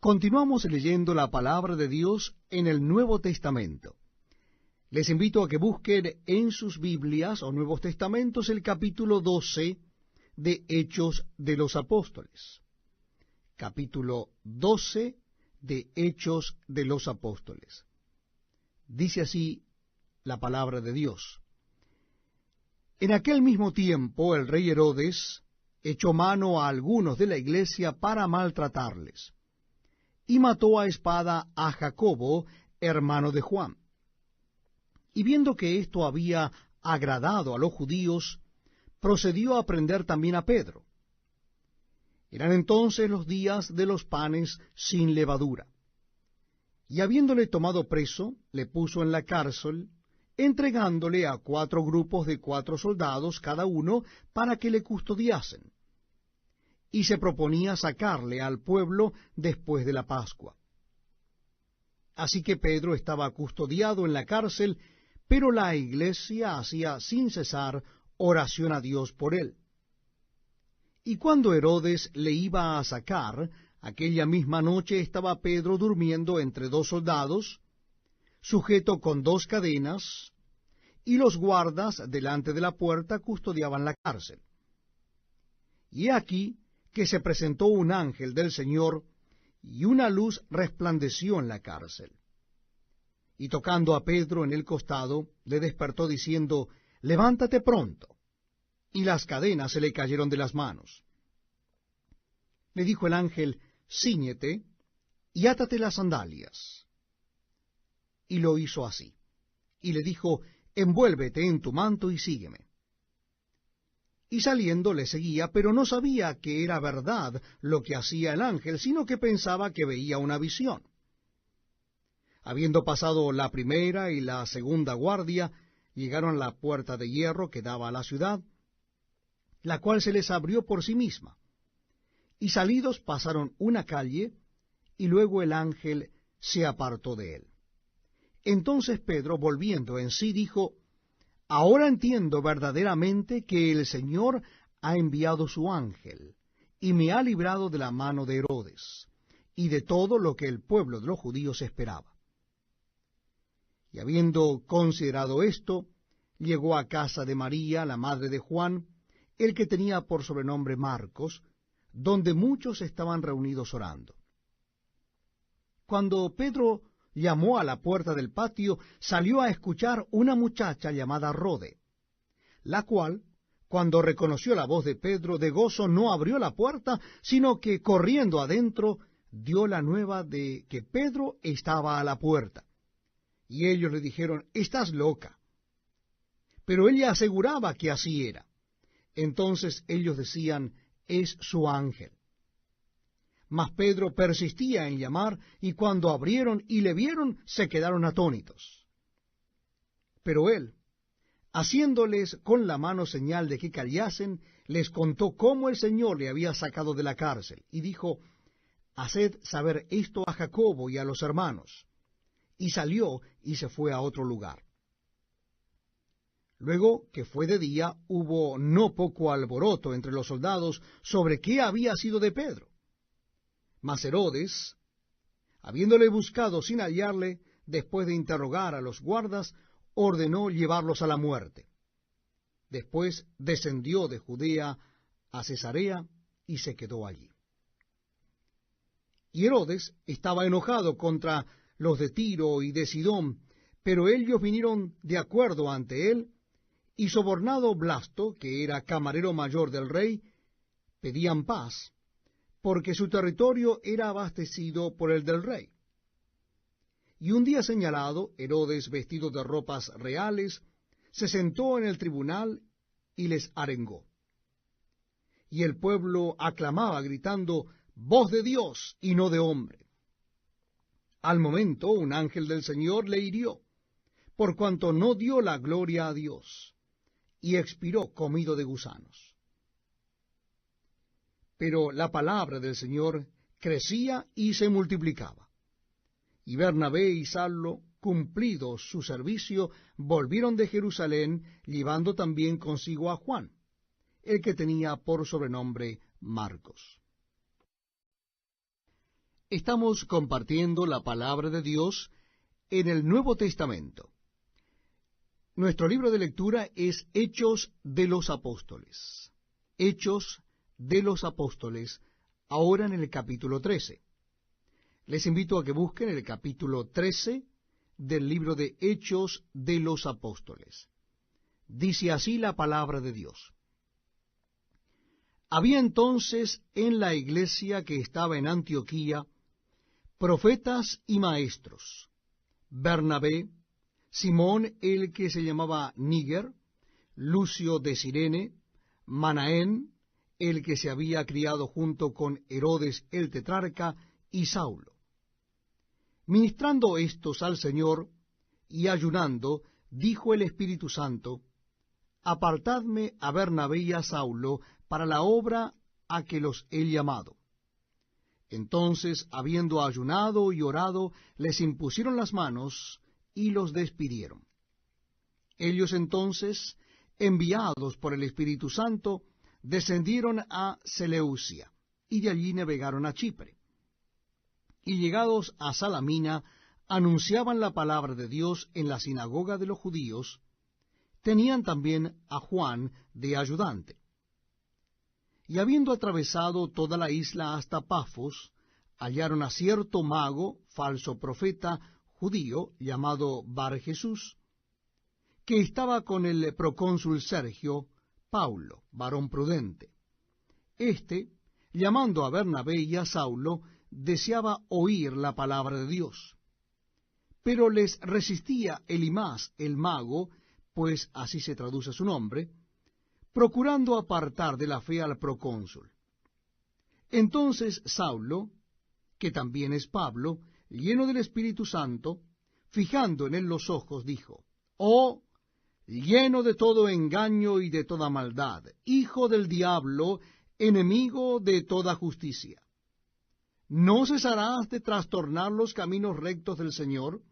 Continuamos leyendo la palabra de Dios en el Nuevo Testamento. Les invito a que busquen en sus Biblias o Nuevos Testamentos el capítulo 12 de Hechos de los Apóstoles. Capítulo 12 de Hechos de los Apóstoles. Dice así la palabra de Dios. En aquel mismo tiempo el rey Herodes echó mano a algunos de la iglesia para maltratarles, y mató a espada a Jacobo, hermano de Juan. Y viendo que esto había agradado a los judíos, procedió a prender también a Pedro. Eran entonces los días de los panes sin levadura. Y habiéndole tomado preso, le puso en la cárcel, entregándole a 4 grupos de 4 soldados cada uno para que le custodiasen. Y se proponía sacarle al pueblo después de la Pascua. Así que Pedro estaba custodiado en la cárcel, pero la iglesia hacía sin cesar oración a Dios por él. Y cuando Herodes le iba a sacar, aquella misma noche estaba Pedro durmiendo entre 2 soldados, sujeto con 2 cadenas, y los guardas delante de la puerta custodiaban la cárcel. Y he aquí que se presentó un ángel del Señor, y una luz resplandeció en la cárcel. Y tocando a Pedro en el costado, le despertó diciendo, «Levántate pronto». Y las cadenas se le cayeron de las manos. Le dijo el ángel, «Cíñete y átate las sandalias». Y lo hizo así. Y le dijo, «Envuélvete en tu manto y sígueme». Y saliendo le seguía, pero no sabía que era verdad lo que hacía el ángel, sino que pensaba que veía una visión. Habiendo pasado la primera y la segunda guardia, llegaron a la puerta de hierro que daba a la ciudad, la cual se les abrió por sí misma. Y salidos pasaron una calle, y luego el ángel se apartó de él. Entonces Pedro, volviendo en sí, dijo, «Ahora entiendo verdaderamente que el Señor ha enviado su ángel, y me ha librado de la mano de Herodes, y de todo lo que el pueblo de los judíos esperaba». Y habiendo considerado esto, llegó a casa de María, la madre de Juan, el que tenía por sobrenombre Marcos, donde muchos estaban reunidos orando. Cuando Pedro llamó a la puerta del patio, salió a escuchar una muchacha llamada Rode, la cual, cuando reconoció la voz de Pedro, de gozo no abrió la puerta, sino que corriendo adentro dio la nueva de que Pedro estaba a la puerta. Y ellos le dijeron, «Estás loca». Pero ella aseguraba que así era. Entonces ellos decían, «Es su ángel». Mas Pedro persistía en llamar, y cuando abrieron y le vieron, se quedaron atónitos. Pero él, haciéndoles con la mano señal de que callasen, les contó cómo el Señor le había sacado de la cárcel, y dijo, «Haced saber esto a Jacobo y a los hermanos». Y salió y se fue a otro lugar. Luego que fue de día, hubo no poco alboroto entre los soldados sobre qué había sido de Pedro. Mas Herodes, habiéndole buscado sin hallarle, después de interrogar a los guardas, ordenó llevarlos a la muerte. Después descendió de Judea a Cesarea y se quedó allí. Y Herodes estaba enojado contra los de Tiro y de Sidón, pero ellos vinieron de acuerdo ante él, y sobornado Blasto, que era camarero mayor del rey, pedían paz, porque su territorio era abastecido por el del rey. Y un día señalado, Herodes, vestido de ropas reales, se sentó en el tribunal y les arengó. Y el pueblo aclamaba, gritando, «Voz de Dios y no de hombre». Al momento un ángel del Señor le hirió, por cuanto no dio la gloria a Dios, y expiró comido de gusanos. Pero la palabra del Señor crecía y se multiplicaba. Y Bernabé y Saulo, cumplido su servicio, volvieron de Jerusalén, llevando también consigo a Juan, el que tenía por sobrenombre Marcos. Estamos compartiendo la palabra de Dios en el Nuevo Testamento. Nuestro libro de lectura es Hechos de los Apóstoles. Hechos de los Apóstoles, ahora en el capítulo 13. Les invito a que busquen el capítulo 13 del libro de Hechos de los Apóstoles. Dice así la palabra de Dios. Había entonces en la iglesia que estaba en Antioquía profetas y maestros: Bernabé, Simón el que se llamaba Níger, Lucio de Cirene, Manaén, el que se había criado junto con Herodes el tetrarca, y Saulo. Ministrando estos al Señor y ayunando, dijo el Espíritu Santo: Apartadme a Bernabé y a Saulo para la obra a que los he llamado. Entonces, habiendo ayunado y orado, les impusieron las manos y los despidieron. Ellos entonces, enviados por el Espíritu Santo, descendieron a Seleucia, y de allí navegaron a Chipre. Y llegados a Salamina, anunciaban la palabra de Dios en la sinagoga de los judíos. Tenían también a Juan de ayudante. Y habiendo atravesado toda la isla hasta Pafos, hallaron a cierto mago, falso profeta, judío, llamado Bar Jesús, que estaba con el procónsul Sergio, Paulo, varón prudente. Este, llamando a Bernabé y a Saulo, deseaba oír la palabra de Dios. Pero les resistía Elimás el mago, pues así se traduce su nombre, procurando apartar de la fe al procónsul. Entonces Saulo, que también es Pablo, lleno del Espíritu Santo, fijando en él los ojos, dijo: Oh, lleno de todo engaño y de toda maldad, hijo del diablo, enemigo de toda justicia, ¿no cesarás de trastornar los caminos rectos del Señor?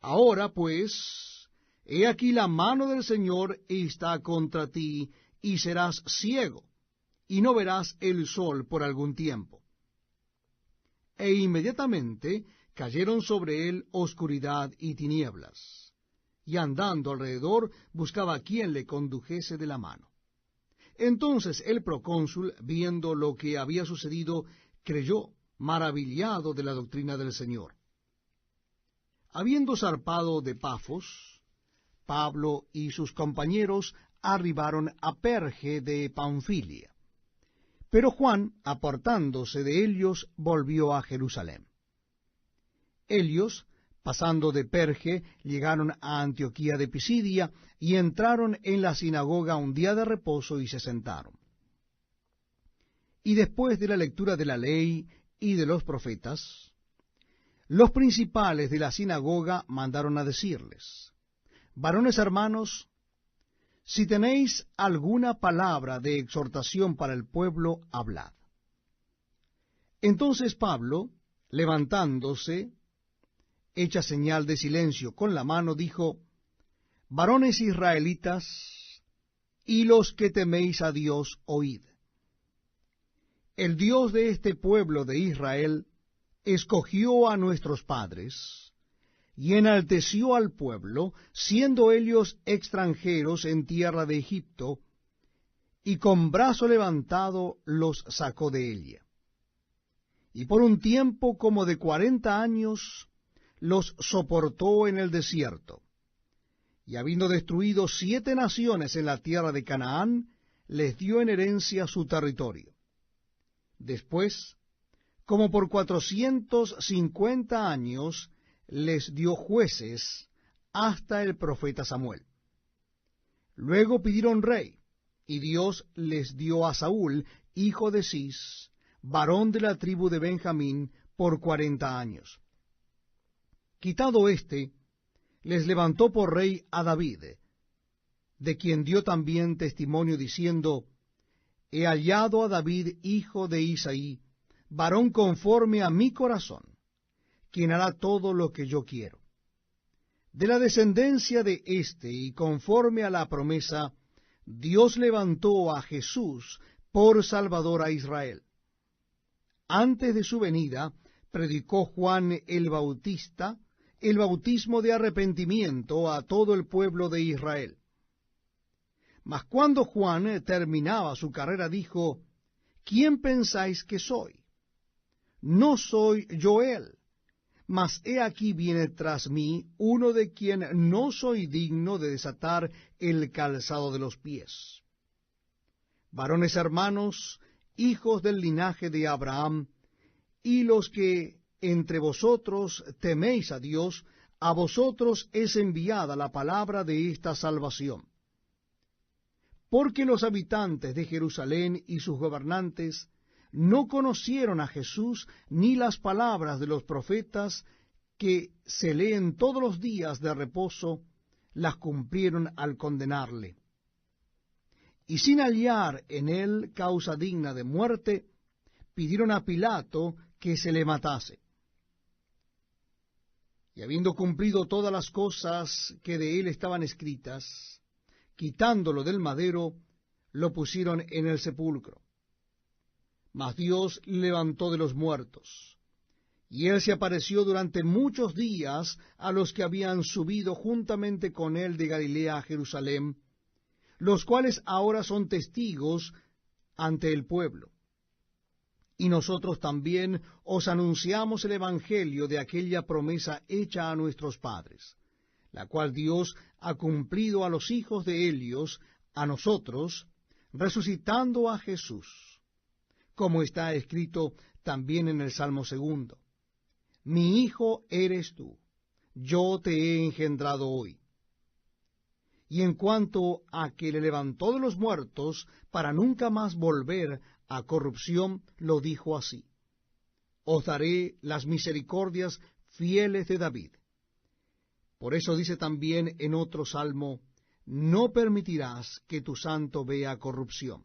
Ahora, pues, he aquí la mano del Señor está contra ti, y serás ciego, y no verás el sol por algún tiempo. E inmediatamente cayeron sobre él oscuridad y tinieblas, y andando alrededor buscaba a quien le condujese de la mano. Entonces el procónsul, viendo lo que había sucedido, creyó, maravillado de la doctrina del Señor. Habiendo zarpado de Pafos, Pablo y sus compañeros arribaron a Perge de Panfilia. Pero Juan, apartándose de ellos, volvió a Jerusalén. Ellos, pasando de Perge, llegaron a Antioquía de Pisidia, y entraron en la sinagoga un día de reposo, y se sentaron. Y después de la lectura de la ley y de los profetas, los principales de la sinagoga mandaron a decirles: Varones hermanos, si tenéis alguna palabra de exhortación para el pueblo, hablad. Entonces Pablo, levantándose, hecha señal de silencio con la mano, dijo: Varones israelitas, y los que teméis a Dios, oíd. El Dios de este pueblo de Israel escogió a nuestros padres, y enalteció al pueblo, siendo ellos extranjeros en tierra de Egipto, y con brazo levantado los sacó de ella. Y por un tiempo como de 40 años los soportó en el desierto, y habiendo destruido 7 naciones en la tierra de Canaán, les dio en herencia su territorio. Después, como por 450 años, les dio jueces hasta el profeta Samuel. Luego pidieron rey, y Dios les dio a Saúl, hijo de Cis, varón de la tribu de Benjamín, por 40 años. Quitado éste, les levantó por rey a David, de quien dio también testimonio diciendo: He hallado a David, hijo de Isaí, varón conforme a mi corazón, quien hará todo lo que yo quiero. De la descendencia de éste, y conforme a la promesa, Dios levantó a Jesús por Salvador a Israel. antes de su venida, predicó Juan el Bautista el bautismo de arrepentimiento a todo el pueblo de Israel. Mas cuando Juan terminaba su carrera, dijo: ¿Quién pensáis que soy? No soy yo él, mas he aquí viene tras mí uno de quien no soy digno de desatar el calzado de los pies. Varones hermanos, hijos del linaje de Abraham, y los que entre vosotros teméis a Dios, a vosotros es enviada la palabra de esta salvación. Porque los habitantes de Jerusalén y sus gobernantes no conocieron a Jesús, ni las palabras de los profetas que se leen todos los días de reposo, las cumplieron al condenarle. Y sin hallar en él causa digna de muerte, pidieron a Pilato que se le matase. Y habiendo cumplido todas las cosas que de él estaban escritas, quitándolo del madero, lo pusieron en el sepulcro. Mas Dios le levantó de los muertos, y él se apareció durante muchos días a los que habían subido juntamente con él de Galilea a Jerusalén, los cuales ahora son testigos ante el pueblo. Y nosotros también os anunciamos el evangelio de aquella promesa hecha a nuestros padres, la cual Dios ha cumplido a los hijos de Helios, a nosotros, resucitando a Jesús, como está escrito también en el Salmo 2. Mi hijo eres tú, yo te he engendrado hoy. Y en cuanto a que le levantó de los muertos para nunca más volver a corrupción, lo dijo así: os daré las misericordias fieles de David. Por eso dice también en otro salmo: no permitirás que tu santo vea corrupción.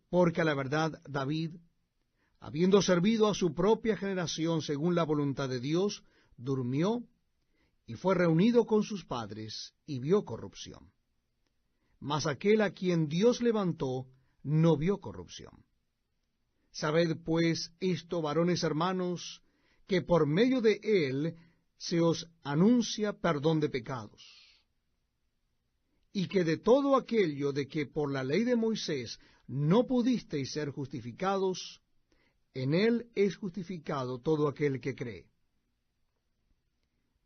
Porque a la verdad David, habiendo servido a su propia generación según la voluntad de Dios, durmió y fue reunido con sus padres y vio corrupción. Mas aquel a quien Dios levantó no vio corrupción. Sabed pues esto, varones hermanos, que por medio de él se os anuncia perdón de pecados, y que de todo aquello de que por la ley de Moisés no pudisteis ser justificados, en él es justificado todo aquel que cree.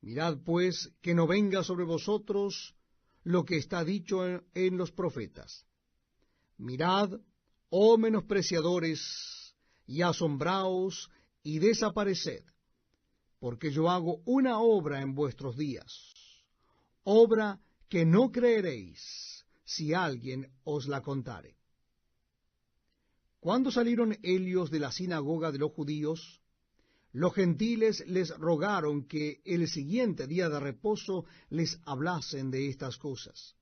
Mirad pues que no venga sobre vosotros lo que está dicho en los profetas: mirad, oh menospreciadores, y asombraos y desapareced, porque yo hago una obra en vuestros días, obra que no creeréis si alguien os la contare. Cuando salieron ellos de la sinagoga de los judíos, los gentiles les rogaron que el siguiente día de reposo les hablasen de estas cosas.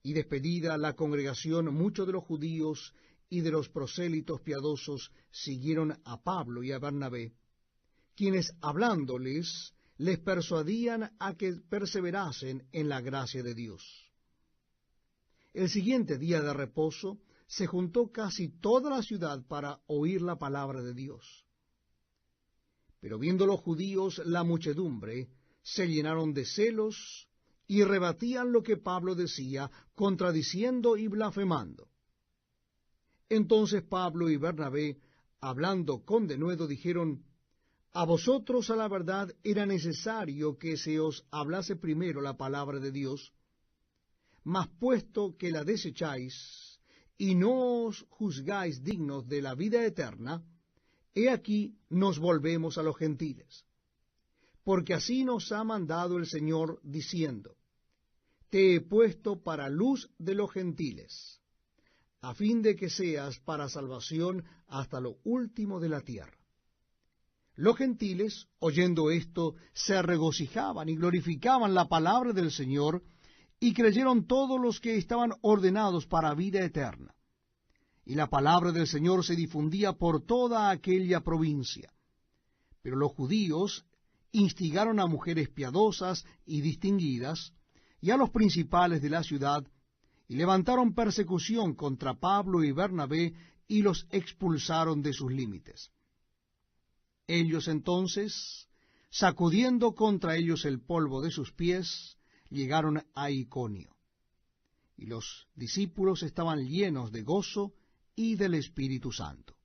Y despedida la congregación, muchos de los judíos y de los prosélitos piadosos siguieron a Pablo y a Bernabé, quienes hablándoles les persuadían a que perseverasen en la gracia de Dios. El siguiente día de reposo se juntó casi toda la ciudad para oír la palabra de Dios. Pero viendo los judíos la muchedumbre, se llenaron de celos y rebatían lo que Pablo decía, contradiciendo y blasfemando. Entonces Pablo y Bernabé, hablando con denuedo, dijeron: a vosotros a la verdad era necesario que se os hablase primero la palabra de Dios, mas puesto que la desecháis y no os juzgáis dignos de la vida eterna, he aquí nos volvemos a los gentiles. Porque así nos ha mandado el Señor, diciendo: te he puesto para luz de los gentiles, a fin de que seas para salvación hasta lo último de la tierra. Los gentiles, oyendo esto, se regocijaban y glorificaban la palabra del Señor, y creyeron todos los que estaban ordenados para vida eterna. Y la palabra del Señor se difundía por toda aquella provincia. Pero los judíos instigaron a mujeres piadosas y distinguidas, y a los principales de la ciudad, y levantaron persecución contra Pablo y Bernabé, y los expulsaron de sus límites. Ellos entonces, sacudiendo contra ellos el polvo de sus pies, llegaron a Iconio. Y los discípulos estaban llenos de gozo y del Espíritu Santo.